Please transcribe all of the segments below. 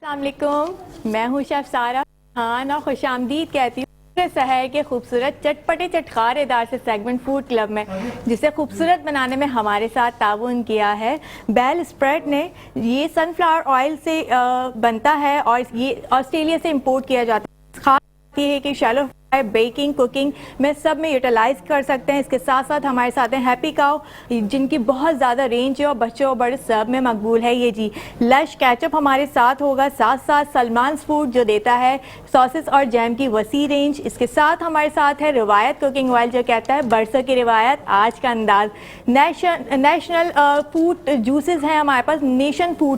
السلام علیکم، میں ہوں شیف سارہ خان اور خوش آمدید کہتی ہوں شہر کے خوبصورت چٹپٹے چٹخارے دار سے سیگمنٹ فوڈ کلب میں، جسے خوبصورت بنانے میں ہمارے ساتھ تعاون کیا ہے بیل اسپریڈ نے۔ یہ سن فلاور آئل سے بنتا ہے اور یہ آسٹریلیا سے امپورٹ کیا جاتا ہے۔ خاص یہ ہے کہ شیلو فرائی، بیکنگ، کوکنگ میں سب میں یوٹیلائز کر سکتے ہیں۔ اس کے ساتھ ساتھ ہمارے ساتھ ہیں ہیپی کاؤ، جن کی بہت زیادہ رینج ہے اور بچوں اور بڑے سب میں مقبول ہے یہ جی۔ لش کیچپ ہمارے ساتھ ہوگا، ساتھ ساتھ سلمان's فوڈ جو دیتا ہے ساسز اور جیم کی وسیع رینج۔ اس کے ساتھ ہمارے ساتھ ہے روایت کوکنگ آئل جو کہتا ہے برسوں کی روایت آج کا انداز۔ نیشنل فوڈ جوسز ہیں ہمارے پاس، نیشن فوڈ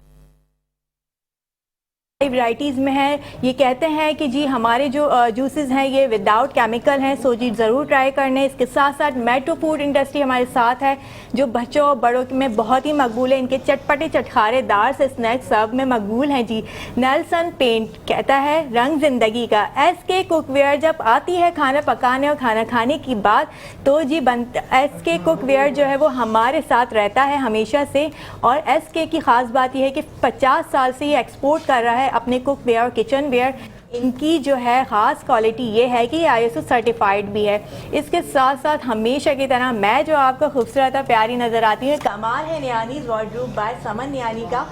ورائٹیز میں ہے۔ یہ کہتے ہیں کہ جی ہمارے جو جوسز ہیں یہ وداؤٹ کیمیکل ہیں، سو جی ضرور ٹرائی کرنے۔ اس کے ساتھ ساتھ میٹرو فوڈ انڈسٹری ہمارے ساتھ ہے جو بچوں اور بڑوں میں بہت ہی مقبول ہے۔ ان کے چٹپٹے چٹخارے دار سے اسنیکس سب میں مقبول ہیں جی۔ نیلسن پینٹ کہتا ہے رنگ زندگی کا۔ ایس کے کوک ویئر جب آتی ہے کھانا پکانے اور کھانا کھانے کی بات تو جی ایس کے کوک ویئر جو ہے وہ ہمارے ساتھ رہتا ہے ہمیشہ سے، اور ایس کے کی خاص بات یہ ہے کہ 50 سال سے یہ ایکسپورٹ کر رہا ہے اپنے کوک ویئر اور کچن ویئر۔ ان کی جو ہے خاص کوالٹی یہ ہے کہ یہ ISO سرٹیفائڈ بھی ہے۔ اس کے ساتھ ساتھ ہمیشہ کی طرح میں جو آپ کو خوبصورت اور پیاری نظر آتی ہوں، کمال ہے نیانیز وارڈروب بائی سمن نیانی کا،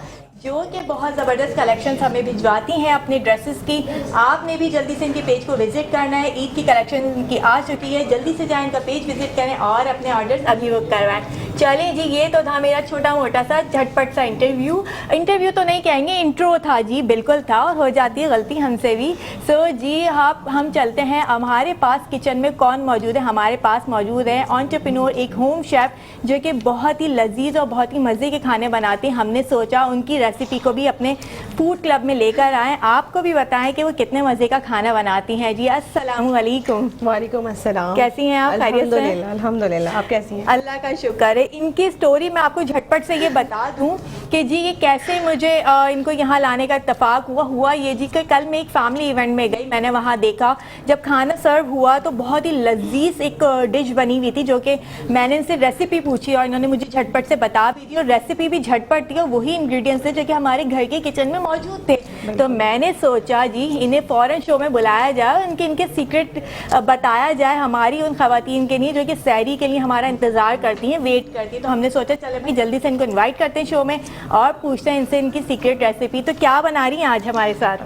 جو کہ بہت زبردست کلیکشنز ہمیں بھجواتی ہیں اپنے ڈریسز کی۔ آپ نے بھی جلدی سے ان کے پیج کو وزٹ کرنا ہے، عید کی کلیکشن ان کی آ چکی ہے، جلدی سے جائیں ان کا پیج وزٹ کریں اور اپنے آرڈرز ابھی بک کروائیں۔ چلیں جی، یہ تو تھا میرا چھوٹا موٹا سا جھٹپٹ سا انٹرویو تو نہیں کہیں گے، انٹرو تھا جی، بالکل تھا، اور ہو جاتی ہے غلطی ہم سے بھی۔ سو جی ہم چلتے ہیں ہمارے پاس کچن میں کون موجود ہے۔ ہمارے پاس موجود ہے انٹرپرینور، ایک ہوم شیف جو کہ بہت ہی لذیذ اور بہت ہی مزے کے کھانے بناتے ہیں۔ ہم نے سوچا ان کی ریسیپی کو بھی اپنے فوڈ کلب میں لے کر آئیں، آپ کو بھی بتائیں کہ وہ کتنے مزے کا کھانا بناتی ہیں جی۔ السلام علیکم۔ وعلیکم السلام۔ کیسی ہیں آپ؟ خیریت سے؟ الحمدللہ، آپ کیسی ہیں؟ اللہ کا شکر ہے۔ ان کی سٹوری میں آپ کو جھٹپٹ سے یہ بتا دوں کہ جی یہ کیسے مجھے ان کو یہاں لانے کا اتفاق ہوا یہ جی کہ کل میں ایک فیملی ایونٹ میں گئی، میں نے وہاں دیکھا جب کھانا سرو ہوا تو بہت ہی لذیذ ایک ڈش بنی ہوئی تھی، جو کہ میں نے ان سے ریسیپی پوچھی اور انہوں نے مجھے جھٹپٹ سے بتا بھی دی، اور ریسیپی بھی جھٹپٹ تھی اور وہی انگریڈینٹس تھے جو کہ ہمارے گھر کے کچن میں موجود تھے۔ تو میں نے سوچا جی انہیں فوراً شو میں بلایا جائے، ان کے سیکرٹ بتایا جائے ہماری ان خواتین کے لیے جو کہ سحری کے لیے ہمارا انتظار کرتی ہیں، ویٹ کرتی ہیں۔ تو ہم نے سوچا چلے بھائی جلدی سے ان کو انوائٹ کرتے ہیں شو میں اور پوچھتے ہیں ان سے ان کی سیکرٹ ریسیپی۔ تو کیا بنا رہی ہیں آج ہمارے ساتھ؟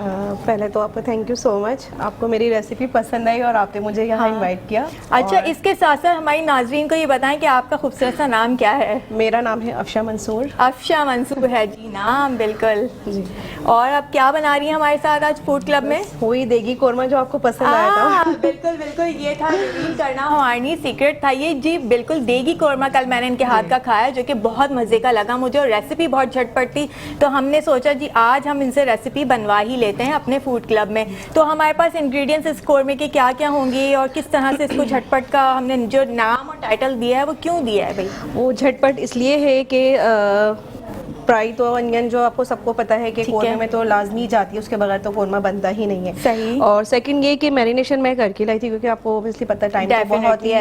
پہلے تو آپ کو تھینک یو سو مچ، آپ کو میری ریسیپی پسند آئی اور آپ نے مجھے یہاں انوائٹ کیا۔ اچھا، اس کے ساتھ ساتھ ہماری ناظرین کو یہ بتائیں کہ آپ کا خوبصورت سا نام کیا ہے؟ میرا نام ہے افشا منصور۔ افشا منصور ہے جی نام، بالکل جی۔ اور اب کیا بنا رہی ہیں ہمارے ساتھ آج فوڈ کلب میں؟ وہی دیگی قورمہ جو آپ کو پسند آیا تھا۔ بالکل بالکل، یہ تھا ریویل کرنا ہماری سیکرٹ تھا یہ جی، بالکل دیگی قورمہ کل میں نے ان کے ہاتھ کا کھایا جو کہ بہت مزے کا لگا مجھے، اور ریسیپی بہت جھٹپٹ تھی، تو ہم نے سوچا جی آج ہم ان سے ریسیپی بنوا ہی لیتے ہیں اپنے فوڈ کلب میں۔ تو ہمارے پاس انگریڈینٹس اس قورمے کے کیا کیا ہوں گے اور کس طرح سے اس کو جھٹپٹ کا ہم نے جو نام اور ٹائٹل دیا ہے وہ کیوں دیا ہے بھائی؟ وہ جھٹپٹ اس لیے ہے کہ فرائی تو انین جو آپ کو سب کو پتہ ہے کہ قورمے میں تو لازمی جاتی ہے، اس کے بغیر تو قورمہ بنتا ہی نہیں ہے۔ صحیح۔ اور سیکنڈ یہ کہ میرینیشن میں کر کے لائی تھی کیونکہ آپ کو اوبویسلی پتہ ہے ٹائم تو بہت ہی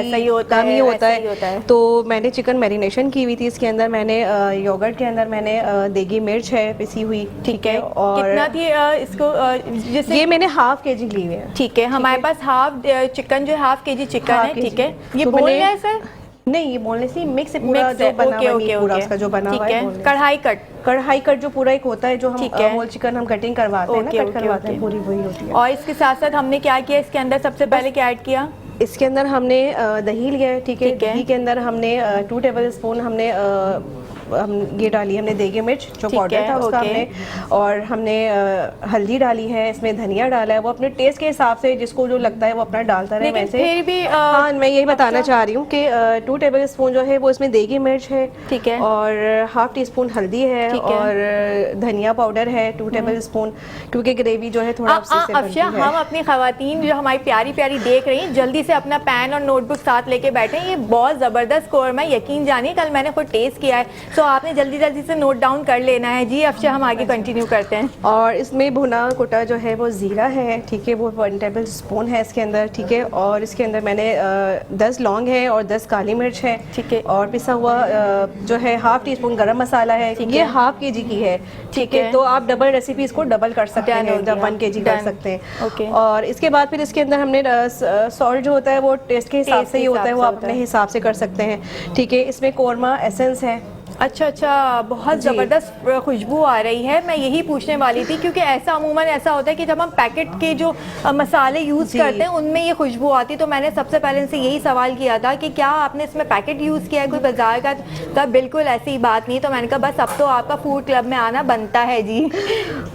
کم ہی ہوتا ہے، تو میں نے چکن میرینیشن کی ہوئی تھی۔ اس کے اندر میں نے یوگرٹ کے اندر میں نے دیگی مرچ ہے پسی ہوئی، ٹھیک ہے، اور کتنا تھی اس کو جیسے یہ میں نے ½ kg لی ہوئی ہے، ٹھیک ہے۔ ہمارے پاس ہاف چکن جو ½ kg چکن ہے، ٹھیک ہے۔ یہ بون لیس ہے؟ نہیں، یہ بون لیس نہیں، مکس ہے پورا جو بنا ہوا ہے، پورا اس کا جو بنا ہوا ہے کڑھائی کٹ جو پورا ایک ہوتا ہے جو ہم ہول چکن ہم کٹنگ کرواتے ہیں نا، کٹ کرواتے ہیں، پوری وہی ہوتی ہے۔ اور اس کے ساتھ ساتھ ہم نے کیا کیا اس کے اندر؟ سب سے پہلے کیا ایڈ کیا؟ اس کے اندر ہم نے دہی لیا ہے، ٹھیک ہے، دہی کے اندر ہم نے 2 ٹیبل اسپون ہم نے یہ ڈالی، ہم نے دیگی مرچ جو پاؤڈر تھا اس کا ہم نے، اور ہم نے ہلدی ڈالی ہے، اس میں دھنیا ڈالا ہے، وہ اپنے ٹیسٹ کے حساب سے جس کو جو لگتا ہے وہ اپنا ڈالتا رہے۔ ویسے پھر بھی ہاں میں یہی بتانا چاہ رہی ہوں کہ 2 ٹیبل اسپون جو ہے وہ اس میں دیگی مرچ ہے، ٹھیک ہے، اور ½ ٹی اسپون ہلدی ہے، اور دھنیا پاؤڈر ہے 2 ٹیبل اسپون، کیونکہ گریوی جو ہے تھوڑا افشا ہم اپنی خواتین جو ہماری پیاری پیاری دیکھ رہی ہیں جلدی سے اپنا پین اور نوٹ بک ساتھ لے کے بیٹھے ہیں۔ یہ بہت زبردست قورمہ ہے، یقین جانیے کل میں نے خود ٹیسٹ کیا ہے، سو آپ نے جلدی جلدی سے نوٹ ڈاؤن کر لینا ہے جی. افشا ہم آگے کنٹینیو کرتے ہیں. اور اس میں بھنا کوٹا جو ہے وہ زیرہ ہے, ٹھیک ہے, وہ 1 ٹیبل اسپون ہے اس کے اندر, ٹھیک ہے, اور اس کے اندر میں نے 10 لونگ ہے اور 10 کالی مرچ ہے, ٹھیک ہے, اور پسا ہوا جو ہے ½ ٹی اسپون گرم مسالہ ہے, یہ ½ kg کی ہے, ٹھیک ہے. تو آپ ڈبل ریسیپی اس کو ڈبل کر سکتے ہیں, جب 1 kg کر سکتے ہیں. اور اس کے بعد پھر اس کے اندر ہم نے سالٹ جو ہوتا ہے وہ ٹیسٹ کے حساب سے ہی ہوتا ہے, وہ آپ اپنے حساب سے کر سکتے ہیں, ٹھیک ہے. اس میں قورمہ ایسنس ہے. اچھا اچھا, بہت زبردست خوشبو آ رہی ہے. میں یہی پوچھنے والی تھی کیونکہ ایسا عموماً ایسا ہوتا ہے کہ جب ہم پیکٹ کے جو مسالے یوز کرتے ہیں ان میں یہ خوشبو آتی, تو میں نے سب سے پہلے ان سے یہی سوال کیا تھا کہ کیا آپ نے اس میں پیکٹ یوز کیا ہے کوئی بازار کا, تب بالکل ایسی ہی بات نہیں. تو میں نے کہا بس اب تو آپ کا فوڈ کلب میں آنا بنتا ہے جی.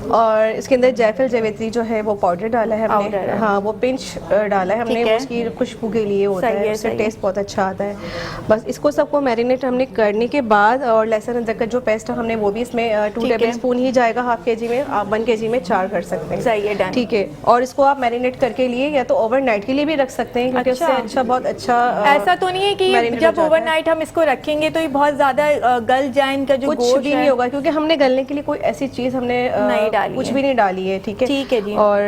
اور اس کے اندر جیفل جویتری جو ہے وہ پاؤڈر ڈالا ہے ہم نے, ہاں وہ پنچ ڈالا ہے ہم نے, اس کی خوشبو کے لیے ہوتا ہے, اس سے ٹیسٹ بہت اچھا آتا ہے. بس اس کو سب کو میرینیٹ ہم نے کرنے کے بعد, اور لہسن ادرک کا جو پیسٹ ہم نے وہ بھی اس میں 2 ٹیبل اسپون ہی جائے گا, ½ kg میں آپ 1 kg میں 4 کر سکتے ہیں. صحیح ہے, ڈن. ٹھیک ہے, اور اس کو آپ میرینیٹ کر کے لیے یا تو اوور نائٹ کے لیے بھی رکھ سکتے ہیں, کیونکہ اس سے اچھا بہت اچھا. ایسا تو نہیں ہے کہ جب اوور نائٹ ہم اس کو رکھیں گے تو یہ بہت زیادہ گل جائے, ان کا جو کچھ بھی نہیں ہوگا, کیونکہ ہم نے گلنے کے لیے کوئی ایسی چیز ہم نے کچھ بھی نہیں ڈالی ہے, ٹھیک ہے. ٹھیک ہے جی. اور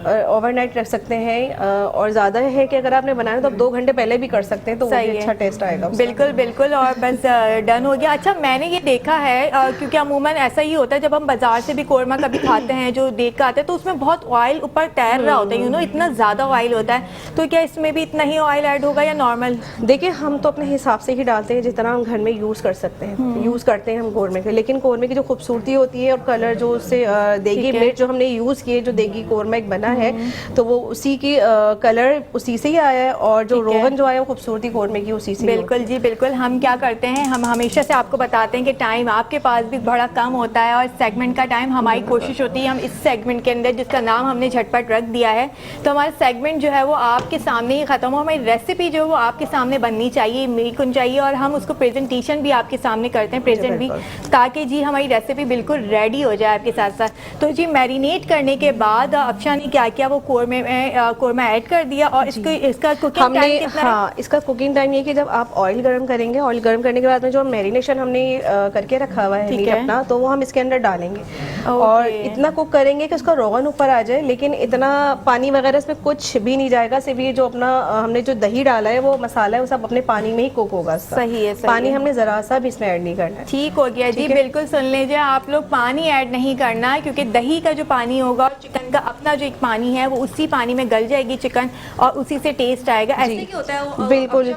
اوور نائٹ رکھ سکتے ہیں, اور زیادہ ہے کہ اگر آپ نے بنانا تو آپ 2 گھنٹے پہلے بھی کر سکتے ہیں, تو وہ بھی اچھا ٹیسٹ آئے گا. بالکل بالکل, اور بس ڈن ہو گیا. اچھا میں نے یہ دیکھا ہے کیونکہ عموماً ایسا ہی ہوتا ہے جب ہم بازار سے بھی قورمہ کبھی کھاتے ہیں جو دیکھ کے آتے ہیں تو اس میں بہت آئل اوپر تیر رہا ہوتا ہے, اتنا زیادہ آئل ہوتا ہے. تو کیا اس میں بھی اتنا ہی آئل ایڈ ہوگا یا نارمل؟ دیکھیں ہم تو اپنے حساب سے ہی ڈالتے ہیں جتنا ہم گھر میں یوز کر سکتے ہیں, یوز کرتے ہیں ہم قورمے کے. لیکن قورمے کی جو خوبصورتی ہوتی ہے اور کلر جو اس سے دیگی مرچ جو ہم نے یوز کیے, جو دیگی قورمہ ایک بنا ہے تو وہ اسی کی کلر اسی سے ہی آیا ہے, اور جو روغن جو آیا ہے وہ خوبصورتی قورمے کی اسی سے. بالکل جی بالکل. ہم کیا کرتے ہیں, ہم ہمیشہ سے آپ کو بتاتے ہیں کہ ٹائم آپ کے پاس بھی بڑا کم ہوتا ہے, اور سیگمنٹ کا ٹائم ہماری کوشش ہوتی ہے ہم اس سیگمنٹ کے اندر جس کا نام ہم نے جھٹپٹ رکھ دیا ہے, تو ہمارا سیگمنٹ جو ہے وہ آپ کے سامنے ہی ختم ہو. ہماری ریسیپی جو ہے وہ آپ کے سامنے بننی چاہیے, میک ہونی چاہیے, اور ہم اس کو پریزنٹیشن بھی آپ کے سامنے کرتے ہیں, پریزنٹ بھی, تاکہ جی ہماری ریسیپی بالکل ریڈی ہو جائے آپ کے ساتھ ساتھ. تو جی میرینیٹ کرنے کے بعد افشا نے کیا کیا, وہ قورمہ ایڈ کر دیا, اور اس کا کوکنگ ٹائم کتنا ہے؟ ہاں, اس کا کوکنگ ٹائم یہ کہ جب آپ آئل گرم کریں گے, آئل گرم کرنے کے بعد میں جو میرینیشن ہم نے کر کے رکھا ہوا ہے اپنا, تو وہ ہم اس کے اندر ڈالیں گے, اور اتنا کوک کریں گے کہ اس کا روغن اوپر آ جائے, لیکن اتنا پانی وغیرہ اس میں کچھ بھی نہیں جائے گا. صرف یہ جو اپنا ہم نے جو دہی ڈالا ہے وہ مسالہ ہے وہ سب اپنے پانی میں ہی کوک ہوگا. صحیح ہے, پانی ہم نے ذرا سا بھی اس میں ایڈ نہیں کرنا ہے. ٹھیک ہو گیا جی. بالکل سن لیجیے, آپ لوگ پانی ایڈ نہیں کرنا ہے, کیونکہ دہی کا جو پانی ہوگا اور چکن کا اپنا جو ایک پانی ہے وہ اسی پانی میں گل جائے گی چکن, اور اسی سے ٹیسٹ آئے گا. ایسے ہی ہوتا ہے بالکل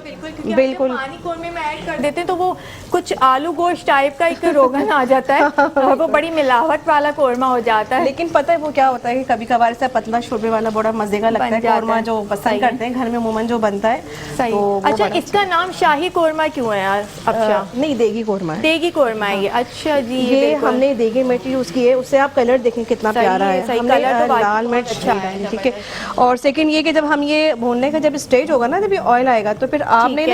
بالکل. پانی قورمے میں ایڈ کر دیتے ہیں تو وہ کچھ آلو گوشت ٹائپ کا ایک روغن آ جاتا ہے, اور وہ بڑی ملاوٹ والا قورمہ ہو جاتا ہے. لیکن پتہ ہے وہ کیا ہوتا ہے کہ کبھی کبھار سے پتلا شوربے والا بڑا مزے کا لگتا ہے قورمہ, جو پسند کرتے ہیں گھر میں عموماً جو بنتا ہے. صحیح. اچھا, اس کا نام شاہی قورمہ کیوں ہے افشا؟ نہیں, دیگی قورمہ ہے. دیگی قورمہ ہے یہ. اچھا جی, یہ ہم نے دیگی مرچ یوز کی ہے, اس سے آپ کلر دیکھیں کتنا پیارا ہے. ہم نے لال مرچ, ٹھیک ہے. اور سیکنڈ یہ کہ جب ہم یہ بھوننے کا جب اسٹیج ہوگا نا, جب یہ آئل آئے گا, تو پھر آپ نے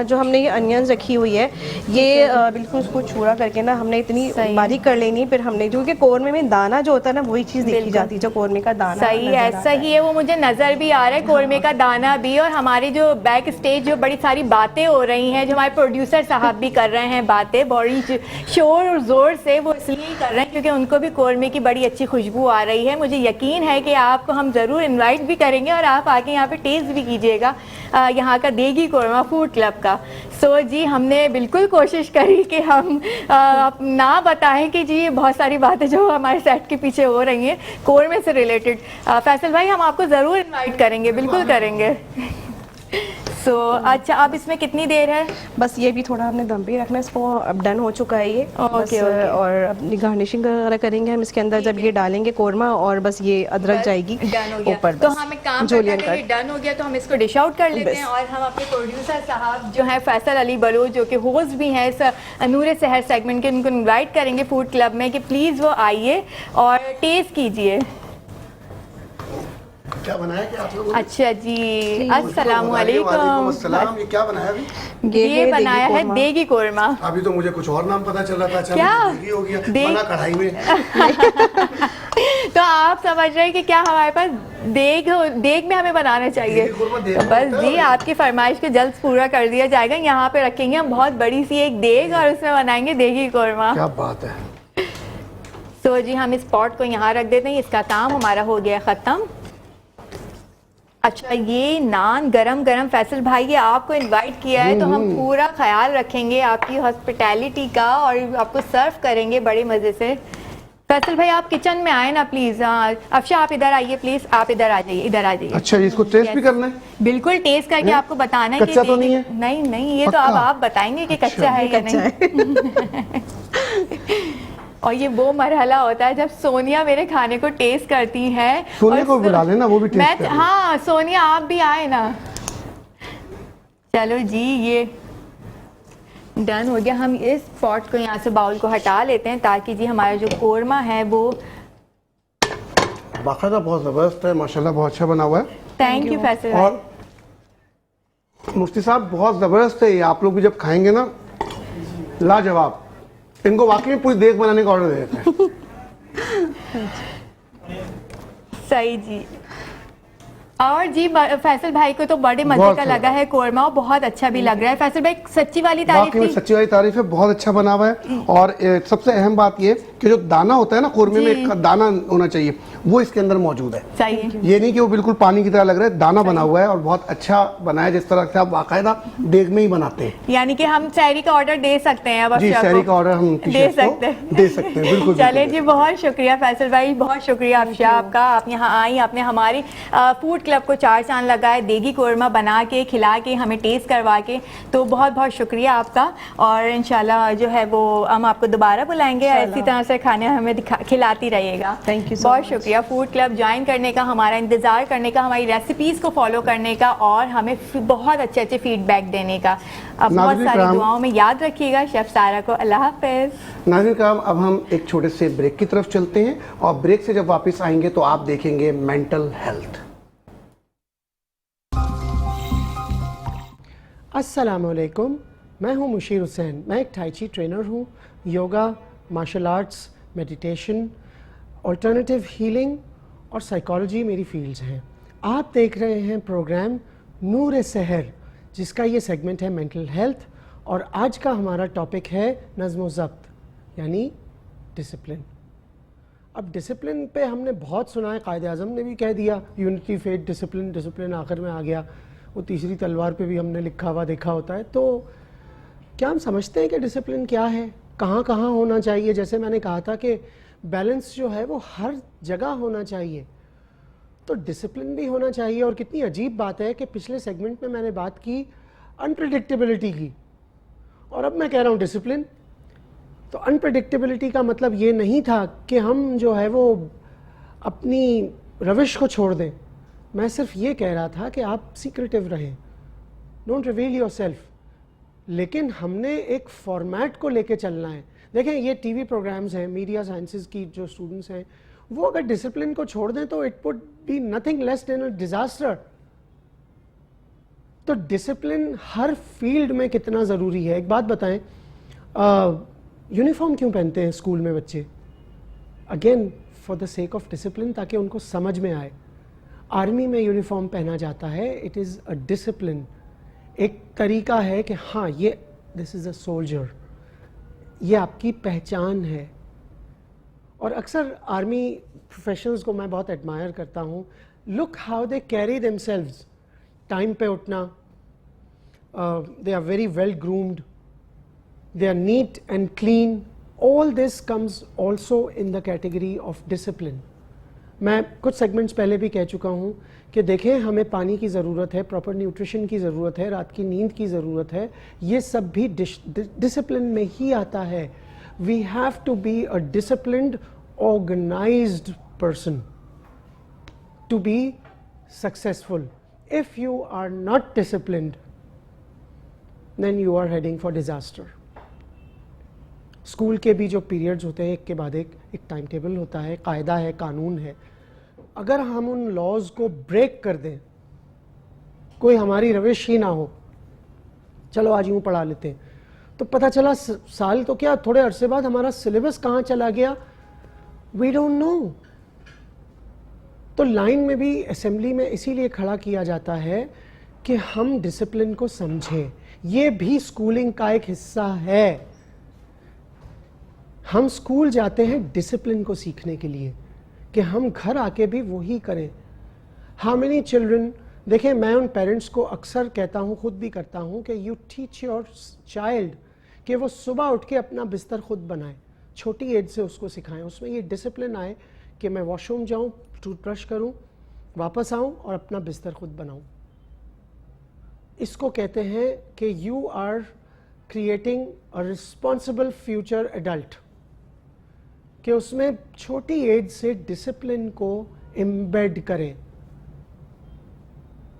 جو ہم نے یہ انینز رکھی ہوئی ہے, یہ بالکل اس کو چھوڑا کر کے نا ہم نے اتنی باریک کر لینی. پھر ہم نے کیونکہ قورمے میں دانا جو ہوتا ہے نا وہی چیز دیکھی جاتی ہے, جو قورمے کا دانا. صحیح, ایسا ہی ہے, وہ مجھے نظر بھی آ رہا ہے قورمے کا دانا بھی. اور ہمارے جو بیک اسٹیج جو بڑی ساری باتیں ہو رہی ہیں, جو ہمارے پروڈیوسر صاحب بھی کر رہے ہیں باتیں بڑی شور اور زور سے, وہ اس لیے ہی کر رہے ہیں کیونکہ ان کو بھی قورمے کی بڑی اچھی خوشبو آ رہی ہے. مجھے یقین ہے کہ آپ کو ہم ضرور انوائٹ بھی کریں گے, اور آپ آ کے یہاں پہ ٹیسٹ بھی کیجیے گا یہاں کا دیگی قورمہ فوڈ کلب کا. سو جی ہم نے بالکل کوشش کری کہ ہم نہ بتائیں کہ جی بہت ساری باتیں جو ہمارے سیٹ کے پیچھے ہو رہی ہیں قورمے سے ریلیٹڈ. فیصل بھائی, ہم آپ کو ضرور انوائٹ کریں گے, بالکل کریں گے. سو اچھا, اب اس میں کتنی دیر ہے؟ بس یہ بھی تھوڑا ہم نے دم پہ رکھنا ہے اس کو, اب ڈن ہو چکا ہے یہ. اور اپنی گارنشنگ وغیرہ کریں گے ہم اس کے اندر جب یہ ڈالیں گے قورمہ, اور بس یہ ادرک جائے گی اوپر. تو ہم ایک کام کرتے ہیں کہ ڈن ہو گیا تو ہم اس کو ڈش آؤٹ کر لیتے ہیں, اور ہم اپنے پروڈیوسر صاحب جو ہیں فیصل علی بلوچ, جو کہ ہوسٹ بھی ہیں اس نور سحر سیگمنٹ کے, ان کو انوائٹ کریں گے فوڈ کلب میں کہ پلیز وہ آئیے اور ٹیسٹ کیجیے. کیا بنایا کہ آپ لوگوں نے؟ اچھا جی, السلام علیکم. وعلیکم السلام. یہ کیا بنایا ابھی؟ یہ بنایا ہے دیگی قورمہ. ابھی تو مجھے کچھ اور نام پتا چل رہا تھا. کیا دیگی ہو گیا, بنا کڑھائی میں. تو آپ سمجھ رہے ہیں کہ کیا ہمارے پاس دیگ میں ہمیں بنانا چاہیے. بس جی آپ کی فرمائش کو جلد پورا کر دیا جائے گا. یہاں پہ رکھیں گے ہم بہت بڑی سی ایک دیگ اور اس میں بنائیں گے دیگی قورمہ. کیا بات ہے. تو جی ہم اس پاٹ کو یہاں رکھ دیتے ہیں. اس کا کام ہمارا ہو گیا ختم. اچھا یہ نان گرم گرم فیصل بھائی یہ آپ کو انوائٹ کیا ہے تو ہم پورا خیال رکھیں گے آپ کی ہاسپٹیلٹی کا اور آپ کو سرو کریں گے بڑے مزے سے. فیصل بھائی آپ کچن میں آئے نا پلیز. افشا آپ ادھر آئیے پلیز. آپ ادھر آ جائیے ادھر آ جائیے. اچھا اس کو ٹیسٹ بھی کرنا ہے؟ بالکل ٹیسٹ کر کے آپ کو بتانا ہے. کچا تو نہیں ہے؟ نہیں یہ تو اب آپ بتائیں گے کہ کچا ہے یا نہیں. اور یہ وہ مرحلہ ہوتا ہے جب سونیا میرے کھانے کو ٹیسٹ کرتی ہے. سونیا کو بلا لینا وہ بھی ٹیسٹ کرے. ہاں سونیا آپ بھی آئے نا. چلو جی یہ ڈن ہو گیا. ہم اس پاٹ کو یہاں سے باؤل کو ہٹا لیتے ہیں تاکہ جی ہمارا جو قورمہ ہے وہ باقاعدہ بہت زبردست ہے ماشاءاللہ. بہت اچھا بنا ہوا ہے. Thank you Faisal. اور مفتی صاحب بہت زبردست ہے یہ. آپ لوگ بھی جب کھائیں گے نا لاجواب. ان کو واقعی پوری دیگ بنانے کا آرڈر دے دیتے ہیں. صحیح جی. اور جی فیصل بھائی کو تو بڑے مزے کا لگا ہے قورمہ. بہت اچھا بھی لگ رہا ہے. فیصل بھائی سچی والی تعریف واقعی میں سچی والی تعریف ہے. بہت اچھا بنا ہوا ہے. اور سب سے اہم بات یہ کہ جو دانہ ہوتا ہے نا قورمے میں ایک دانہ ہونا چاہیے وہ اس کے اندر موجود ہے. صحیح. یہ نہیں کہ وہ بالکل پانی کی طرح لگ رہا ہے. دانہ بنا ہوا ہے اور بہت اچھا بنا ہے جس طرح سے آپ باقاعدہ دیگ میں ہی بناتے ہیں. یعنی کہ ہم سحری کا آرڈر دے سکتے ہیں اب. جی سحری کا آرڈر ہم دے سکتے ہیں بالکل. چلے جی بہت شکریہ فیصل بھائی. بہت شکریہ افشا آپ کا. آپ یہاں آئی آپ نے ہماری فوڈ کلب کو 4 چاند لگائے. دیگی قورمہ بنا کے کھلا کے ہمیں ٹیسٹ کروا کے. تو بہت بہت شکریہ آپ کا. اور انشاءاللہ جو ہے وہ ہم آپ کو دوبارہ بلائیں گے. اسی طرح سے کھانے ہمیں کھلاتی رہیے گا. Thank you. بہت شکریہ. فوڈ کلب جوائن کرنے کا, ہمارا انتظار کرنے کا, ہماری ریسیپیز کو فالو کرنے کا اور ہمیں بہت اچھے اچھے فیڈ بیک دینے کا. اب بہت ساری دعاؤں میں یاد رکھیے گا. شیف سارا کو اللہ حافظ. ناظرین کرام اب ہم ایک چھوٹے سے بریک کی طرف چلتے ہیں اور بریک سے جب واپس آئیں گے تو آپ دیکھیں گے مینٹل ہیلتھ. السلام علیکم. میں ہوں مشیر حسین. میں ایک ٹائی چی ٹرینر ہوں. Yoga, martial arts, meditation, alternative healing اور سائیکالوجی میری فیلڈز ہیں. آپ دیکھ رہے ہیں پروگرام نور سحر جس کا یہ سیگمنٹ ہے مینٹل ہیلتھ. اور آج کا ہمارا ٹاپک ہے نظم و ضبط یعنی ڈسپلن. اب ڈسپلن پہ ہم نے بہت سنا ہے. قائد اعظم نے بھی کہہ دیا یونٹی فیٹ ڈسپلن. ڈسپلن آخر میں آ گیا. وہ تیسری تلوار پہ بھی ہم نے لکھا ہوا دیکھا ہوتا ہے. تو کیا ہم سمجھتے ہیں کہ ڈسپلن کیا ہے, کہاں کہاں ہونا چاہیے؟ جیسے میں نے کہا تھا کہ بیلنس جو ہے وہ ہر جگہ ہونا چاہیے, تو ڈسپلن بھی ہونا چاہیے. اور کتنی عجیب بات ہے کہ پچھلے سیگمنٹ میں نے بات کی انپریڈکٹیبلٹی کی اور اب میں کہہ رہا ہوں ڈسپلن. تو انپریڈکٹیبلٹی کا مطلب یہ نہیں تھا کہ ہم جو ہے وہ اپنی روش کو چھوڑ دیں. میں صرف یہ کہہ رہا تھا کہ آپ سیکریٹیو رہیں, ڈونٹ ریویل یور سیلف. لیکن ہم نے ایک فارمیٹ کو لے کے چلنا ہے. دیکھیں یہ ٹی وی پروگرامز ہیں, میڈیا سائنسز کی جو اسٹوڈنٹس ہیں وہ اگر ڈسپلن کو چھوڑ دیں تو it would be nothing less than a disaster. تو ڈسپلن ہر فیلڈ میں کتنا ضروری ہے. ایک بات بتائیں, یونیفارم کیوں پہنتے ہیں اسکول میں بچے؟ Again for the sake of discipline, تاکہ ان کو سمجھ میں آئے. آرمی میں یونیفارم پہنا جاتا ہے, اٹ از اے ڈسپلن. ایک طریقہ ہے کہ ہاں یہ دس از اے سولجر, یہ آپ کی پہچان ہے. اور اکثر آرمی پروفیشنلز کو میں بہت ایڈمائر کرتا ہوں. Look how they carry themselves. Time پہ اٹھنا, they are very well groomed, they are neat and clean. All this comes also in the category of discipline. میں کچھ سیگمنٹس پہلے بھی کہہ چکا ہوں کہ دیکھیں ہمیں پانی کی ضرورت ہے, پراپر نیوٹریشن کی ضرورت ہے, رات کی نیند کی ضرورت ہے. یہ سب بھی ڈسپلن میں ہی آتا ہے. We have to be a disciplined organised person to be successful. If you are not disciplined, then you are heading for disaster. School کے بھی جو پیریڈز ہوتے ہیں ایک کے بعد ایک ٹائم ٹیبل ہوتا ہے, قاعدہ ہے, قانون ہے. اگر ہم ان لاز کو بریک کر دیں, کوئی ہماری روش ہی نہ ہو, چلو آج یوں پڑھا لیتے ہیں, تو پتہ چلا سال تو کیا تھوڑے عرصے بعد ہمارا سلیبس کہاں چلا گیا, وی ڈونٹ نو. تو لائن میں بھی اسمبلی میں اسی لیے کھڑا کیا جاتا ہے کہ ہم ڈسپلن کو سمجھیں. یہ بھی سکولنگ کا ایک حصہ ہے. ہم اسکول جاتے ہیں ڈسپلن کو سیکھنے کے لیے کہ ہم گھر آ کے بھی وہی کریں. ہاؤ مینی چلڈرن, دیکھیں میں ان پیرنٹس کو اکثر کہتا ہوں, خود بھی کرتا ہوں, کہ یو ٹیچ یور چائلڈ کہ وہ صبح اٹھ کے اپنا بستر خود بنائیں. چھوٹی ایج سے اس کو سکھائیں, اس میں یہ ڈسپلن آئے کہ میں واش روم جاؤں, ٹوتھ برش کروں, واپس آؤں اور اپنا بستر خود بناؤں. اس کو کہتے ہیں کہ you are creating a responsible future adult, کہ اس میں چھوٹی ایج سے ڈسپلن کو امبیڈ کریں.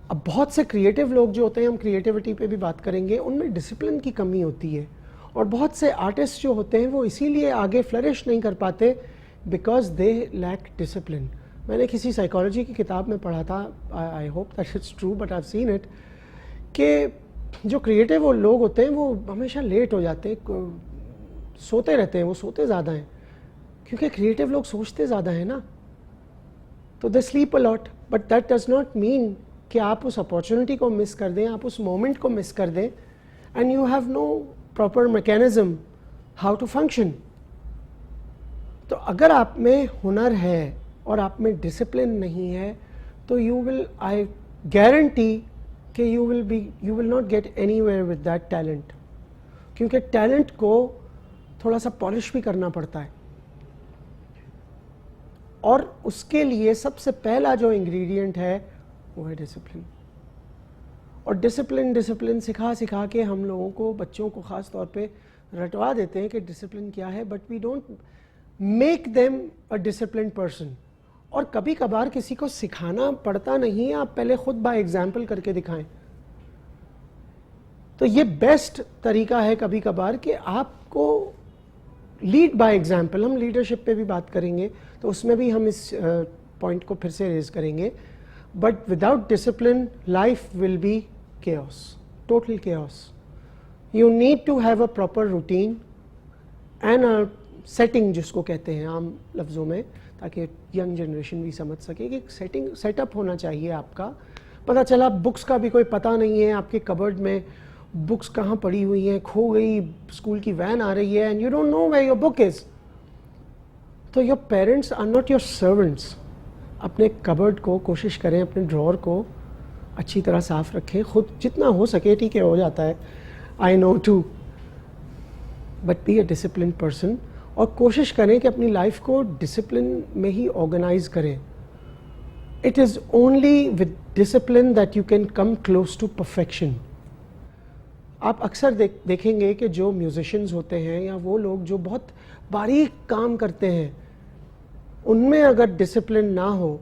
اب بہت سے کریٹو لوگ جو ہوتے ہیں, ہم کریٹیوٹی پہ بھی بات کریں گے, ان میں ڈسپلن کی کمی ہوتی ہے. اور بہت سے آرٹسٹ جو ہوتے ہیں وہ اسی لیے آگے فلرش نہیں کر پاتے بیکاز دے لیک ڈسپلن. میں نے کسی سائیکالوجی کی کتاب میں پڑھا تھا, I hope that it's true but I have seen it, کہ جو کریٹو لوگ ہوتے ہیں وہ ہمیشہ لیٹ ہو جاتے ہیں, سوتے رہتے ہیں, وہ سوتے زیادہ ہیں کیونکہ کریٹو لوگ سوچتے زیادہ ہیں نا, تو they sleep a lot. But that does not mean کہ آپ اس اپارچونیٹی کو مس کر دیں, آپ اس مومنٹ کو مس کر دیں, and you have no proper mechanism how to function. تو اگر آپ میں ہنر ہے اور آپ میں ڈسپلن نہیں ہے تو یو ول, آئی گارنٹی کہ you will not get anywhere with that talent, کیونکہ ٹیلنٹ کو تھوڑا سا پالش بھی کرنا پڑتا ہے. اور اس کے لیے سب سے پہلا جو انگریڈینٹ ہے وہ ہے ڈسپلن. اور ڈسپلن سکھا کے ہم لوگوں کو, بچوں کو خاص طور پہ رٹوا دیتے ہیں کہ ڈسپلن کیا ہے, but we don't make them a disciplined person. اور کبھی کبھار کسی کو سکھانا پڑتا نہیں ہے, آپ پہلے خود بائی ایگزامپل کر کے دکھائیں. تو یہ بیسٹ طریقہ ہے کبھی کبھار کہ آپ کو لیڈ بائی ایگزامپل. ہم لیڈرشپ پہ بھی بات کریں گے تو اس میں بھی ہم اس پوائنٹ کو پھر سے ریز کریں گے. But without discipline life will be chaos, total chaos. You need to have a proper routine and a setting جس کو کہتے ہیں عام لفظوں میں, تاکہ ینگ جنریشن بھی سمجھ سکے کہ سیٹنگ سیٹ اپ ہونا چاہیے آپ کا. پتہ چلا بکس کا بھی کوئی پتہ نہیں ہے, آپ کے کبرڈ میں بکس کہاں پڑی ہوئی ہیں, کھو گئی, اسکول کی وین آ رہی ہے, and you don't know where your book is. تو your parents are not your servants. اپنے کبرڈ کو کوشش کریں, اپنے ڈراور کو اچھی طرح صاف رکھیں, خود جتنا ہو سکے, ٹھیک ہے ہو جاتا ہے, I know too, but be a discipline person. اور کوشش کریں کہ اپنی لائف کو ڈسپلن میں ہی آرگنائز کریں. It is only with discipline that you can come close to perfection. آپ اکثر دیکھیں گے کہ جو میوزیشنز ہوتے ہیں یا وہ لوگ جو بہت باریک کام کرتے ہیں, ان میں اگر ڈسپلن نہ ہو,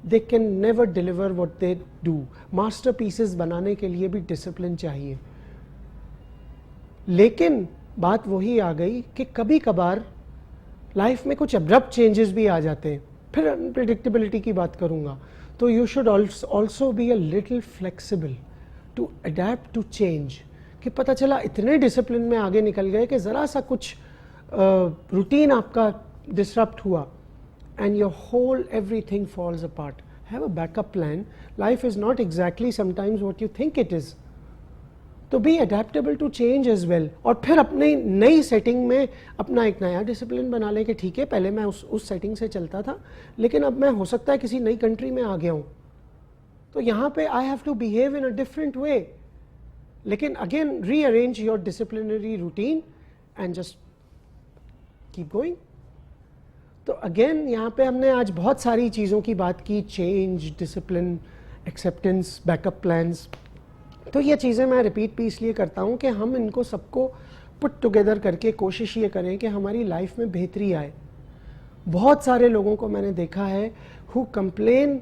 they can never deliver what they do. Master pieces بنانے کے لیے بھی ڈسپلن چاہیے. لیکن بات وہی آ گئی کہ کبھی کبھار لائف میں کچھ ابرپٹ چینجز بھی آ جاتے ہیں, پھر انپریڈکٹیبلٹی کی بات کروں گا. تو you should also be a little flexible to adapt to change. کہ پتہ چلا اتنے ڈسپلن میں آگے نکل گئے کہ ذرا سا کچھ روٹین آپ کا ڈسرپٹ ہوا, and your whole everything falls apart. Have a backup plan. Life is not exactly sometimes what you think it is. تو be adaptable to change as well. اور پھر اپنی نئی سیٹنگ میں اپنا ایک نیا ڈسپلن بنا لیں کہ ٹھیک ہے پہلے میں اس سیٹنگ سے چلتا تھا, لیکن اب میں ہو سکتا ہے کسی نئی کنٹری میں آ گیا ہوں, تو یہاں پہ I have to behave in a different way. لیکن again rearrange your disciplinary routine and just keep going. تو اگین یہاں پہ ہم نے آج بہت ساری چیزوں کی بات کی, change, discipline, acceptance, back up plans. تو یہ چیزیں میں ریپیٹ بھی اس لیے کرتا ہوں کہ ہم ان کو سب کو پٹ ٹوگیدر کر کے کوشش یہ کریں کہ ہماری لائف میں بہتری آئے. بہت سارے لوگوں کو میں نے دیکھا ہے who complain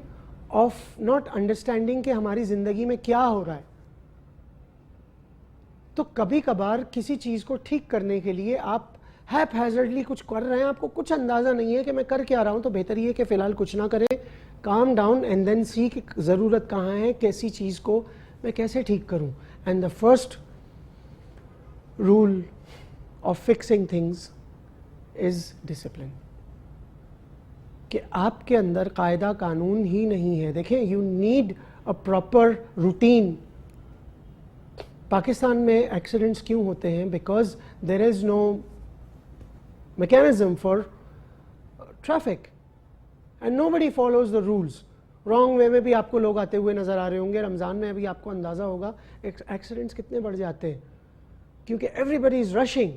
of not understanding کہ ہماری زندگی میں کیا ہو رہا ہے. تو کبھی کبھار کسی چیز کو ٹھیک کرنے کے لیے آپ ہیپ ہیزرڈلی کچھ کر رہے ہیں, آپ کو کچھ اندازہ نہیں ہے کہ میں کر کیا رہا ہوں, تو بہتر یہ کہ فی الحال کچھ نہ کریں, کام ڈاؤن اینڈ دین سی کہ ضرورت کہاں ہے, کیسی چیز کو میں کیسے ٹھیک کروں. And the first rule of fixing things is discipline. کہ کہ آپ کے اندر قاعدہ قانون ہی نہیں ہے. دیکھیں you need a proper routine. Pakistan میں ایکسیڈنٹس کیوں ہوتے ہیں؟ Because there is no mechanism for traffic and nobody follows the rules. Wrong way میں بھی آپ کو لوگ آتے ہوئے نظر آ رہے ہوں گے. رمضان میں ابھی آپ کو اندازہ ہوگا ایکسیڈنٹس کتنے بڑھ جاتے ہیں کیونکہ everybody is rushing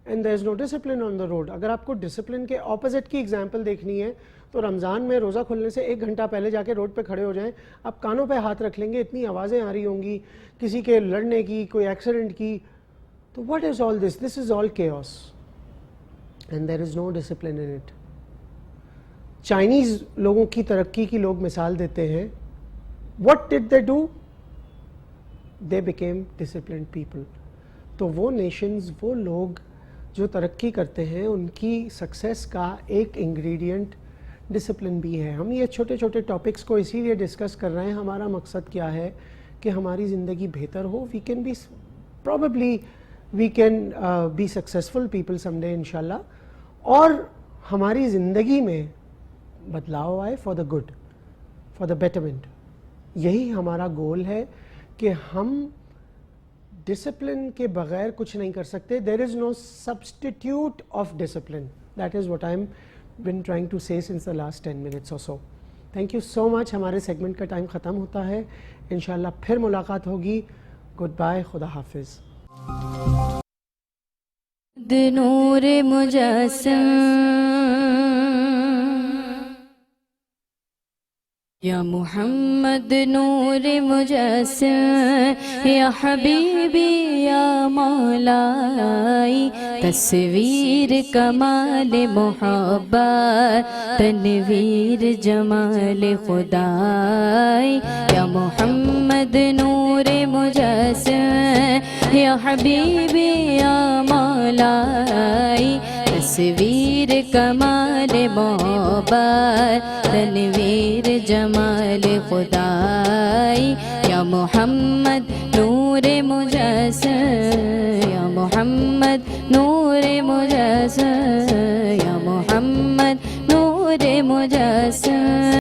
and there is no discipline on the road. اگر آپ کو ڈسپلن کے اپوزٹ کی ایگزامپل دیکھنی ہے تو رمضان میں روزہ کھلنے سے 1 گھنٹہ پہلے جا کے روڈ پہ کھڑے ہو جائیں, آپ کانوں پہ ہاتھ رکھ لیں گے, اتنی آوازیں آ رہی ہوں گی کسی کے لڑنے کی, کوئی ایکسیڈنٹ کی. تو what is all this? This is all chaos and there is no discipline in it. Chinese لوگوں کی ترقی کی لوگ مثال دیتے ہیں. What did they do? They became disciplined people. تو وہ نیشنز, وہ لوگ جو ترقی کرتے ہیں ان کی سکسیس کا ایک انگریڈینٹ ڈسپلن بھی ہے. ہم یہ چھوٹے چھوٹے ٹاپکس کو اسی لیے ڈسکس کر رہے ہیں. ہمارا مقصد کیا ہے کہ ہماری زندگی بہتر ہو. We can be probably we can be successful people some day انشاءاللہ, اور ہماری زندگی میں بدلاؤ آئے for the good, for the betterment. یہی ہمارا گول ہے کہ ہم ڈسپلن کے بغیر کچھ نہیں کر سکتے. There is no substitute of discipline. That is what I am been trying to say since the last 10 minutes or so. Thank you so much. ہمارے سیگمنٹ کا ٹائم ختم ہوتا ہے. انشاءاللہ پھر ملاقات ہوگی. گڈ بائے, خدا حافظ. نور مجسم یا محمد نور مجسم یا حبیبی یا مولائی, تصویر کمال محبت تنویر جمال خدائی. یا محمد نور مجسم یا حبیبی یا مولائی, تصویر کمال محبت تنویر جمال خدائی. یا محمد نور مجسم یا محمد نور مجسم یا محمد نور مجسم.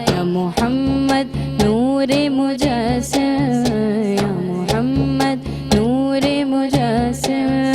یا محمد نور مجسم یا محمد نور مجسم.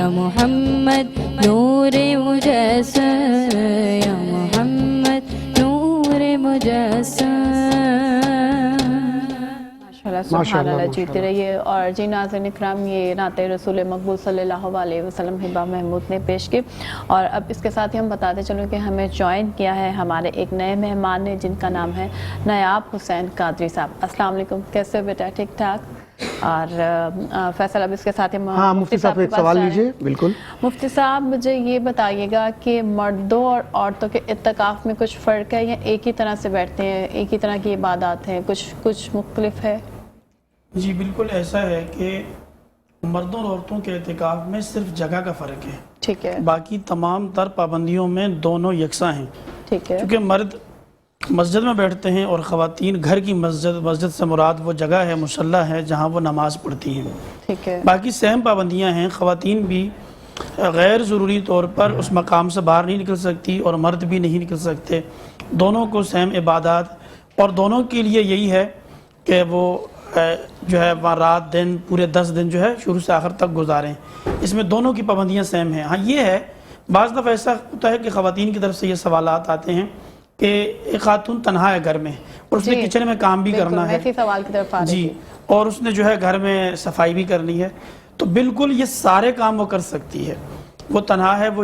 یا محمد نور مجسم یا محمد نور مجسم. سبحان اللہ. جیتے رہیے. اور جی ناظرین اکرام، یہ نعت رسول مقبول صلی اللہ علیہ وسلم ہبہ محمود نے پیش کی. اور اب اس کے ساتھ ہی ہم بتاتے چلوں کہ ہمیں جوائن کیا ہے ہمارے ایک نئے مہمان نے، جن کا نام ہے نایاب حسین قادری صاحب. السلام علیکم، کیسے بیٹا؟ ٹھیک ٹھاک. اور فیصل، اب اس کے ساتھ ہم مفتی صاحب ایک سوال لیجیے. بالکل مفتی صاحب، مجھے یہ بتائیے گا کہ مردوں اور عورتوں کے اعتکاف میں کچھ فرق ہے یا ایک ہی طرح سے بیٹھتے ہیں، ایک ہی طرح کی عبادات ہیں، کچھ مختلف ہے؟ جی بالکل ایسا ہے کہ مردوں اور عورتوں کے اعتکاف میں صرف جگہ کا فرق ہے. ٹھیک ہے. باقی تمام تر پابندیوں میں دونوں یکساں ہیں. ٹھیک ہے. کیونکہ مرد مسجد میں بیٹھتے ہیں اور خواتین گھر کی مسجد سے مراد وہ جگہ ہے، مصلی ہے جہاں وہ نماز پڑھتی ہیں. ٹھیک ہے. باقی سیم پابندیاں ہیں. خواتین بھی غیر ضروری طور پر اس مقام سے باہر نہیں نکل سکتی اور مرد بھی نہیں نکل سکتے. دونوں کو سیم عبادات، اور دونوں کے لیے یہی ہے کہ وہ جو ہے وہاں رات دن پورے 10 دن جو ہے شروع سے آخر تک گزاریں. اس میں دونوں کی پابندیاں سیم ہیں. ہاں یہ ہے بعض دفعہ ایسا ہوتا ہے کہ خواتین کی طرف سے یہ سوالات آتے ہیں کہ ایک خاتون تنہا ہے گھر میں اور اس نے کچن میں کام بھی کرنا ہے. اسی سوال کی طرف آ رہی جی، اور اس نے جو ہے گھر میں صفائی بھی کرنی ہے، تو بالکل یہ سارے کام وہ کر سکتی ہے. وہ تنہا ہے، وہ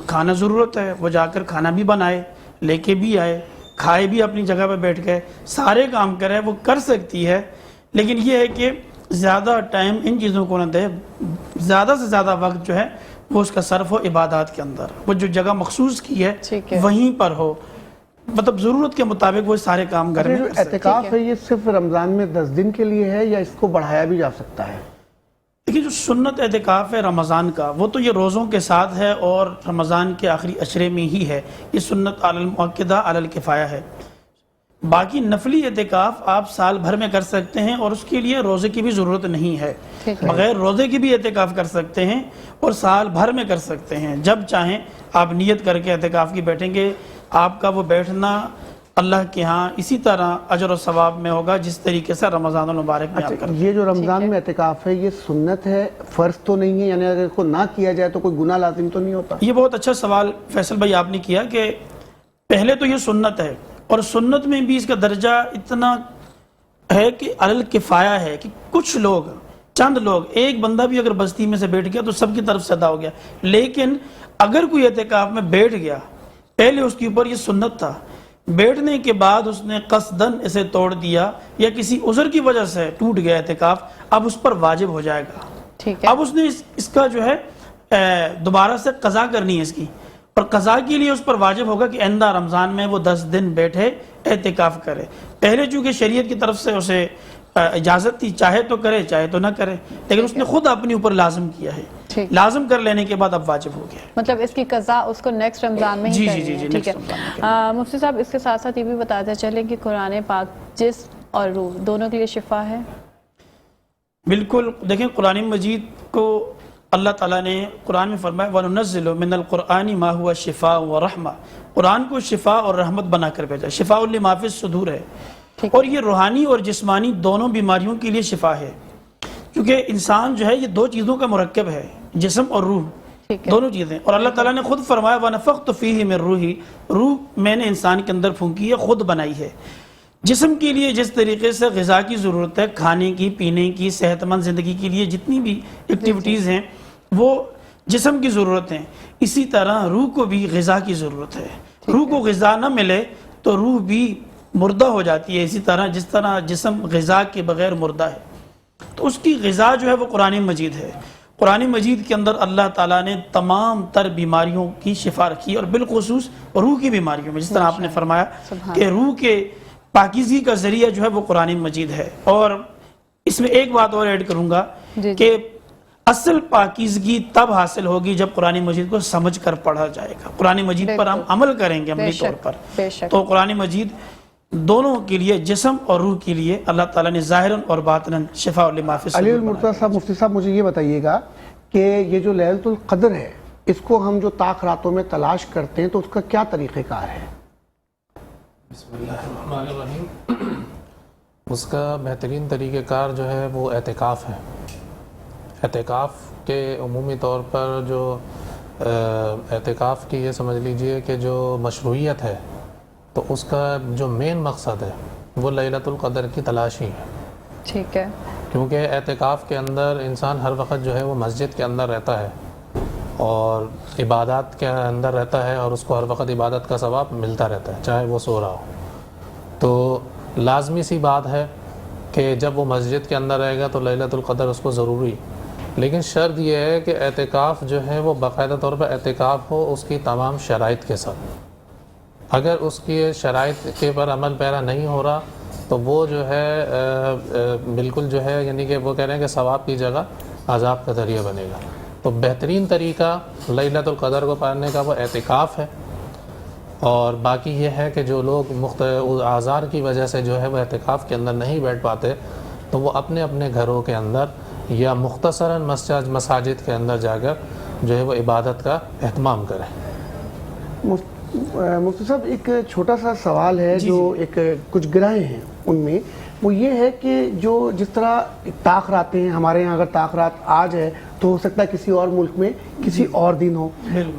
کھانا ضرورت ہے، وہ جا کر کھانا بھی بنائے، لے کے بھی آئے، کھائے بھی اپنی جگہ پہ بیٹھ کے، سارے کام کرے، وہ کر سکتی ہے. لیکن یہ ہے کہ زیادہ ٹائم ان چیزوں کو نہ دے. زیادہ سے زیادہ وقت جو ہے وہ اس کا صرف ہو عبادات کے اندر. وہ جو جگہ مخصوص کی ہے وہیں پر ہو، مطلب ضرورت کے مطابق وہ سارے کام گھر میں. اعتکاف ہے یہ صرف رمضان میں 10 دن کے لیے ہے یا اس کو بڑھایا بھی جا سکتا ہے؟ دیکھیے، جو سنت اعتکاف ہے رمضان کا، وہ تو یہ روزوں کے ساتھ ہے اور رمضان کے آخری عشرے میں ہی ہے. یہ سنت علی المؤکدہ علی الکفایہ ہے. باقی نفلی اعتکاف آپ سال بھر میں کر سکتے ہیں اور اس کے لیے روزے کی بھی ضرورت نہیں ہے. بغیر روزے کی بھی اعتکاف کر سکتے ہیں اور سال بھر میں کر سکتے ہیں. جب چاہیں آپ نیت کر کے اعتکاف کی بیٹھیں گے، آپ کا وہ بیٹھنا اللہ کے ہاں اسی طرح اجر و ثواب میں ہوگا جس طریقے سے رمضان المبارک میں آپ کرتے ہیں. یہ جو رمضان میں اعتکاف ہے یہ سنت ہے، فرض تو نہیں ہے؟ یعنی اگر اس کو نہ کیا جائے تو کوئی گناہ لازم تو نہیں ہوتا؟ یہ بہت اچھا سوال فیصل بھائی آپ نے کیا کہ پہلے تو یہ سنت ہے، اور سنت میں بھی اس کا درجہ اتنا ہے کہ علی الکفایہ ہے کہ کچھ لوگ، چند لوگ، ایک بندہ بھی اگر بستی میں سے بیٹھ گیا تو سب کی طرف سے ادا ہو گیا. لیکن اگر کوئی اعتکاف میں بیٹھ گیا، پہلے اس کے اوپر یہ سنت تھا، بیٹھنے کے بعد اس نے قصدن اسے توڑ دیا یا کسی عذر کی وجہ سے ٹوٹ گیا اعتکاف، اب اس پر واجب ہو جائے گا. اب اس نے اس کا جو ہے دوبارہ سے قضا کرنی ہے اس کی، اور قضا کے لیے اس پر واجب ہوگا کہ آئندہ رمضان میں وہ 10 دن بیٹھے اعتکاف کرے. پہلے چونکہ شریعت کی طرف سے اسے اجازت تھی، چاہے تو کرے چاہے تو نہ کرے، لیکن اس نے خود اپنے اوپر لازم کیا ہے. لازم کر لینے کے بعد اب واجب ہو گیا. مطلب اس کی قضا اس کو نیکسٹ رمضان میں ہی کرنی ہے. ٹھیک ہے. مفتی صاحب، اس کے ساتھ ساتھ یہ بھی بتاتے چلیں کہ قرآن پاک جسم اور روح دونوں کے لیے شفا ہے. بالکل. دیکھیں، قرآن مجید کو اللہ تعالیٰ نے قرآن میں فرمایا وَنُنَزِّلُ مِنَ الْقُرْآنِ مَا هُوَ شِفَاءٌ وَرَحْمَةٌ. قرآن کو شفا اور رحمت بنا کر بھیجا. شفاء لما فی الصدور ہے، اور یہ روحانی اور جسمانی دونوں بیماریوں کے لیے شفا ہے. کیونکہ انسان جو ہے یہ دو چیزوں کا مرکب ہے، جسم اور روح، دونوں چیزیں. اور اللہ تعالیٰ نے خود فرمایا وَنَفَخْتُ فِيهِ مِن رُوحِي، روح میں نے انسان کے اندر پھونکی ہے، خود بنائی ہے. جسم کے لیے جس طریقے سے غذا کی ضرورت ہے، کھانے کی، پینے کی، صحت مند زندگی کے لیے جتنی بھی ایکٹیویٹیز ہیں وہ جسم کی ضرورت ہیں، اسی طرح روح کو بھی غذا کی ضرورت ہے. روح کو غذا نہ ملے تو روح بھی مردہ ہو جاتی ہے، اسی طرح جس طرح جسم غذا کے بغیر مردہ ہے. تو اس کی غذا جو ہے وہ قرآن مجید ہے. قرآن مجید کے اندر اللہ تعالیٰ نے تمام تر بیماریوں کی شفا رکھی، اور بالخصوص روح کی بیماریوں میں، جس طرح آپ نے فرمایا کہ روح کے پاکیزگی کا ذریعہ جو ہے وہ قرآن مجید ہے. اور اس میں ایک بات اور ایڈ کروں گا کہ اصل پاکیزگی تب حاصل ہوگی جب قرآن مجید کو سمجھ کر پڑھا جائے گا. قرآن مجید پر ہم عمل کریں گے عملی طور پر. تو قرآن مجید دونوں کے لیے، جسم اور روح کے لیے، اللہ تعالیٰ نے ظاہراً اور باطناً شفاء لما فی الصدور. علی المرتضیٰ صاحب، مفتی صاحب مجھے یہ بتائیے گا کہ یہ جو لیلۃ القدر ہے اس کو ہم جو طاق راتوں میں تلاش کرتے ہیں تو اس کا کیا طریقہ کار ہے؟ بسم اللہ الرحمن الرحیم. اس کا بہترین طریقہ کار جو ہے وہ اعتکاف ہے. اعتکاف کے عمومی طور پر جو اعتکاف کی یہ سمجھ لیجئے کہ جو مشروعیت ہے تو اس کا جو مین مقصد ہے وہ لیلۃ القدر کی تلاشی ہے. ٹھیک ہے. کیونکہ اعتکاف کے اندر انسان ہر وقت جو ہے وہ مسجد کے اندر رہتا ہے اور عبادات کے اندر رہتا ہے اور اس کو ہر وقت عبادت کا ثواب ملتا رہتا ہے چاہے وہ سو رہا ہو. تو لازمی سی بات ہے کہ جب وہ مسجد کے اندر رہے گا تو لیلۃ القدر اس کو ضروری. لیکن شرط یہ ہے کہ اعتکاف جو ہے وہ باقاعدہ طور پر اعتکاف ہو اس کی تمام شرائط کے ساتھ. اگر اس کی شرائط کے پر عمل پیرا نہیں ہو رہا تو وہ جو ہے بالکل جو ہے یعنی کہ وہ کہہ رہے ہیں کہ ثواب کی جگہ عذاب کا ذریعہ بنے گا. تو بہترین طریقہ لیلۃ القدر کو پانے کا وہ اعتکاف ہے. اور باقی یہ ہے کہ جو لوگ مختلف اعذار کی وجہ سے جو ہے وہ اعتکاف کے اندر نہیں بیٹھ پاتے تو وہ اپنے اپنے گھروں کے اندر یا مختصراً مساجد کے اندر جا کر جو ہے وہ عبادت کا اہتمام کریں. مفتی صاحب ایک چھوٹا سا سوال ہے جو ایک کچھ گرہیں ہیں ان میں وہ یہ ہے کہ جو جس طرح تاخرات ہیں ہمارے یہاں اگر تاخرات آج ہے تو ہو سکتا ہے کسی اور ملک میں کسی اور دن ہو.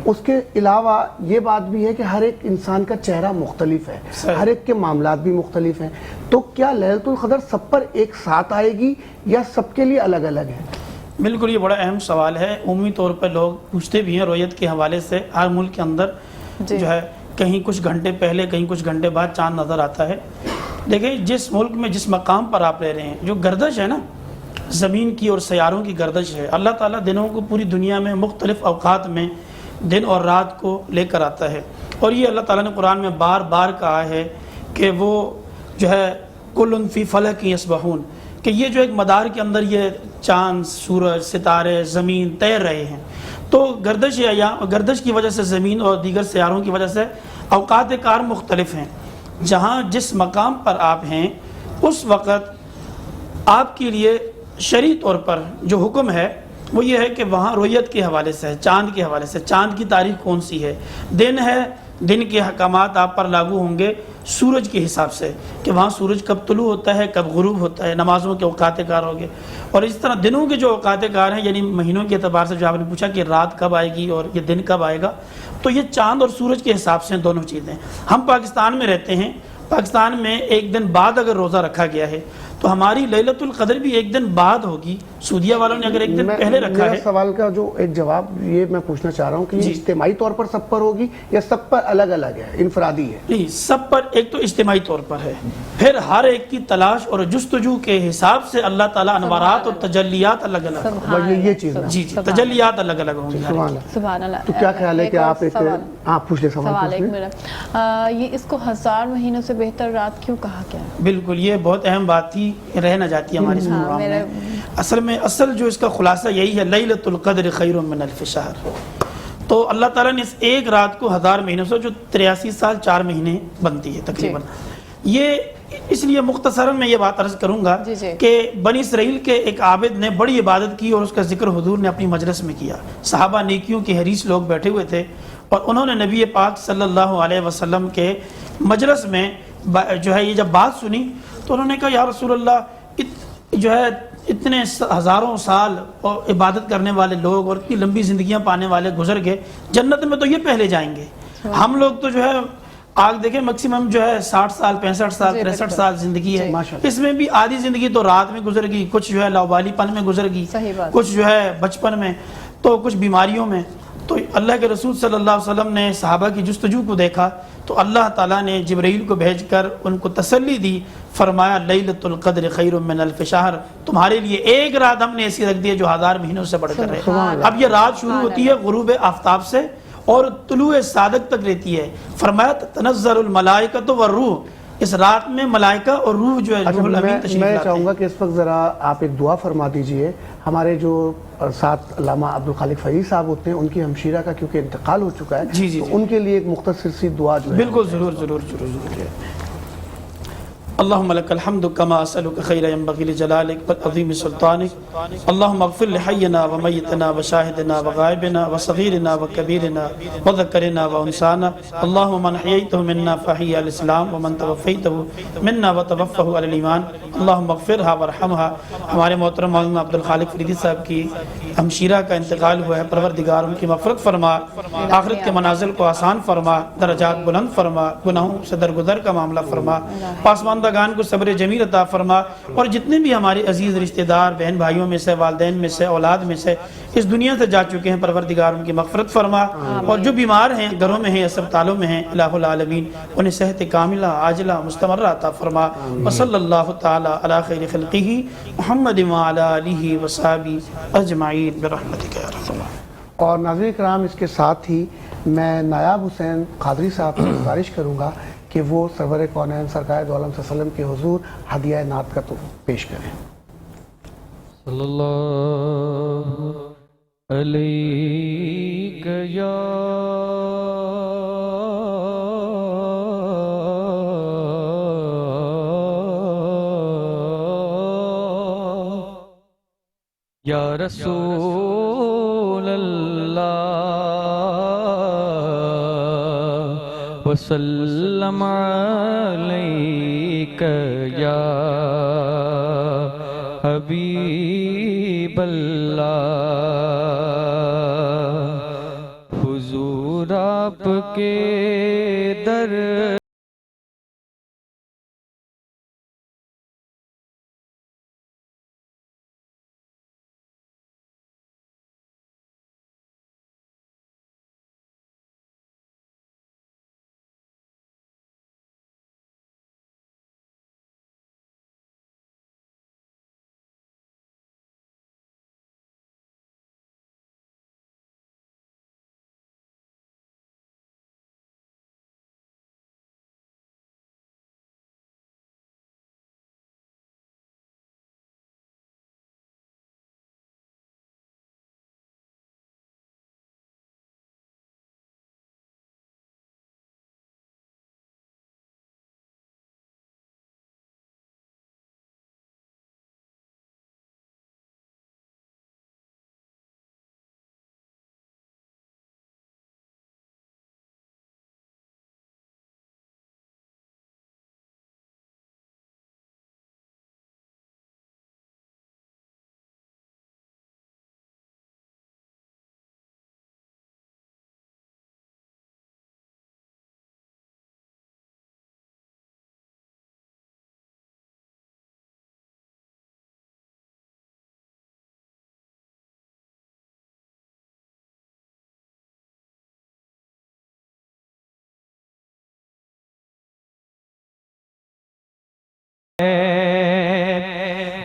اس کے علاوہ یہ بات بھی ہے کہ ہر ایک انسان کا چہرہ مختلف ہے, ہر ایک کے معاملات بھی مختلف ہیں. تو کیا لیلۃ القدر سب پر ایک ساتھ آئے گی یا سب کے لیے الگ الگ ہے؟ بالکل یہ بڑا اہم سوال ہے. عمومی طور پر لوگ پوچھتے بھی ہیں رویت کے حوالے سے. ہر ملک کے اندر جو ہے کہیں کچھ گھنٹے پہلے کہیں کچھ گھنٹے بعد چاند نظر آتا ہے. دیکھیں جس ملک میں جس مقام پر آپ رہ رہے ہیں جو گردش ہے نا زمین کی اور سیاروں کی گردش ہے, اللہ تعالیٰ دنوں کو پوری دنیا میں مختلف اوقات میں دن اور رات کو لے کر آتا ہے. اور یہ اللہ تعالیٰ نے قرآن میں بار بار کہا ہے کہ وہ جو ہے کل فی فلک یسبحون, کہ یہ جو ایک مدار کے اندر یہ چاند سورج ستارے زمین تیر رہے ہیں. تو گردش کی وجہ سے زمین اور دیگر سیاروں کی وجہ سے اوقات کار مختلف ہیں. جہاں جس مقام پر آپ ہیں اس وقت آپ کے لیے شرعی طور پر جو حکم ہے وہ یہ ہے کہ وہاں رویت کے حوالے سے, چاند کے حوالے سے, چاند کی تاریخ کون سی ہے, دن ہے, دن کے احکامات آپ پر لاگو ہوں گے سورج کے حساب سے کہ وہاں سورج کب طلوع ہوتا ہے کب غروب ہوتا ہے, نمازوں کے اوقات کار ہوں گے. اور اس طرح دنوں کے جو اوقات کار ہیں یعنی مہینوں کے اعتبار سے جو آپ نے پوچھا کہ رات کب آئے گی اور یہ دن کب آئے گا, تو یہ چاند اور سورج کے حساب سے دونوں چیزیں. ہم پاکستان میں رہتے ہیں, پاکستان میں ایک دن بعد اگر روزہ رکھا گیا ہے تو ہماری لیلۃ القدر بھی ایک دن بعد ہوگی. سعودیہ والوں نے اگر ایک دن پہلے رکھا ہے. میرا سوال کا جو ایک جواب یہ میں پوچھنا چاہ رہا ہوں کہ یہ اجتماعی طور پر سب پر ہوگی یا سب پر الگ الگ ہے, انفرادی ہے؟ نہیں, سب پر ایک تو اجتماعی طور پر ہے, پھر ہر ایک کی تلاش اور جستجو کے حساب سے اللہ تعالیٰ انوارات اور تجلیات الگ الگ یہ چیز جی تجلیات الگ الگ ہوں گی. سبحان اللہ. تو کیا خیال ہے کہ آپ ایک پوچھ لیں سوال ایک میرا یہ اس کو 1000 مہینوں سے بہتر رات کیوں کہا گیا؟ بالکل یہ بہت اہم بات تھی, رہ نہ جاتی ہے ہماری پروگرام میں. اصل جو اس کا خلاصہ یہی ہے لیلۃ القدر خیر من الف شہر. تو اللہ تعالیٰ نے اس ایک رات کو 1000 مہینوں سے جو 83 سال 4 مہینے بنتی ہے تقریباً. یہ اس لیے مختصراً میں یہ بات عرض کروں گا کہ بنی اسرائیل کے ایک عابد نے بڑی عبادت کی اور اس کا ذکر حضور نے اپنی مجلس میں کیا. صحابہ نیکیوں کی حریص لوگ بیٹھے ہوئے تھے اور انہوں نے نبی پاک صلی اللہ علیہ وسلم کے مجلس میں جو ہے یہ جب بات سنی تو انہوں نے کہا یا رسول اللہ جو ہے اتنے ہزاروں سال اور عبادت کرنے والے لوگ اور اتنی لمبی زندگیاں پانے والے گزر گئے, جنت میں تو یہ پہلے جائیں گے, ہم لوگ تو جو ہے آگ دیکھیں میکسیمم جو ہے 60 سال 65 سال 63 سال زندگی ہے, اس میں بھی آدھی زندگی تو رات میں گزر گئی, کچھ جو ہے لاوالی پن میں گزر گئی, کچھ جو ہے بچپن میں, تو کچھ بیماریوں میں. تو اللہ کے رسول صلی اللہ علیہ وسلم نے صحابہ کی جستجو کو دیکھا تو اللہ تعالیٰ نے جبرائیل کو بھیج کر ان کو تسلی دی, فرمایا لیلۃ القدر خیر من الف شہر, تمہارے لیے ایک رات ہم نے ایسی رکھ دی ہے جو 1000 مہینوں سے بڑھ کر ہے. اب یہ رات شروع ہوتی ہے غروب آفتاب سے اور طلوع صادق تک رہتی ہے. فرمایا تنزل الملائکۃ والروح, اس رات میں ملائکہ اور روح جو ہے روح الامین تشریف لاتے ہیں. میں چاہوں گا کہ اس وقت ذرا آپ ایک دعا فرما دیجئے. ہمارے جو ساتھ علامہ عبدالخالق فہیم صاحب ہوتے ہیں ان کی ہمشیرہ کا کیونکہ انتقال ہو چکا ہے تو ان کے لیے ایک مختصر سی دعا جو ہے. بالکل ضرور ضرور ضرور ضرور. اللهم لك الحمد كما أسألك خير ينبغي لجلالك والعظيم سلطانك. اللهم اغفر لحينا وميتنا وشاهدنا وغائبنا وصغيرنا وكبيرنا وذكرنا وأنسانا. اللهم من أحييته منا فأحيي على الإسلام ومن توفيته منا وتوفه على الإيمان. اللهم اغفرها وارحمها. ہمارے محترم مولانا عبد الخالق فریدی صاحب کی ہمشیرہ کا انتقال ہوا ہے، پروردگار ان کی مغفرت فرما، آخرت کے منازل کو آسان فرما، درجات بلند فرما، گناہوں سے درگزر کا معاملہ فرما، پاسماندگان کو صبر جمیل عطا فرما، اور جتنے بھی ہمارے عزیز رشتہ دار بہن بھائیوں میں سے، والدین میں سے، اولاد میں سے اس دنیا سے جا چکے ہیں، پروردگار ان کی مغفرت فرما، اور جو بیمار ہیں، گھروں میں ہیں، اسپتالوں میں ہیں، الہ العالمین انہیں صحت کاملہ عاجلہ مستمرہ عطا فرما. وصلی اللہ تعالی علی خیر خلقہ محمد وعلی آلہ وصحبہ اجمعین برحمتک یا رب العالمین. اور ناظرین کرام، اس کے ساتھ ہی میں نایاب حسین قادری صاحب سے گزارش کروں گا کہ وہ سرور کونین سرکار دو عالم صلی اللہ علیہ وسلم کے حضور ہدیہ نعت کا تو پیش کریں. صلی اللہ علیک یا رسول اللہ وسلم علیک یا حبیب اللہ. حضور آپ کے در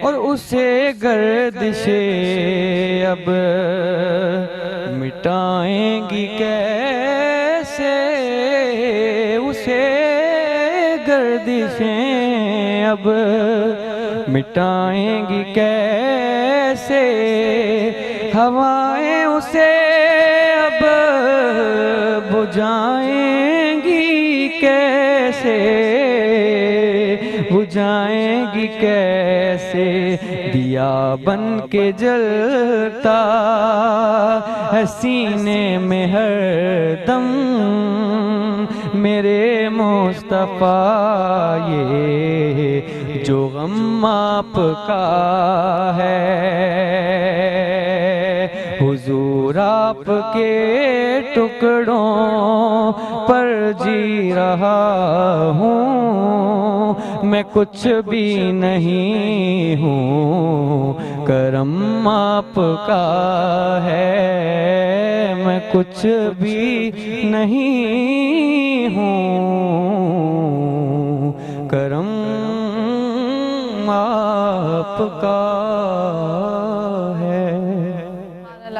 اور اسے گردش اب مٹائیں گی کیسے، اسے گردشیں اب مٹائیں گی کیسے، ہوائیں اسے اب بجھائیں گی کیسے، بجھائیں گی کیسے، دیا بن کے جلتا ہے سینے میں ہر دم میرے مصطفیٰ، یہ جو غم آپ کا ہے. حضور آپ کے ٹکڑوں پر جی رہا ہوں، میں کچھ بھی نہیں ہوں، کرم آپ کا ہے. میں کچھ بھی نہیں ہوں، کرم آپ کا ہے.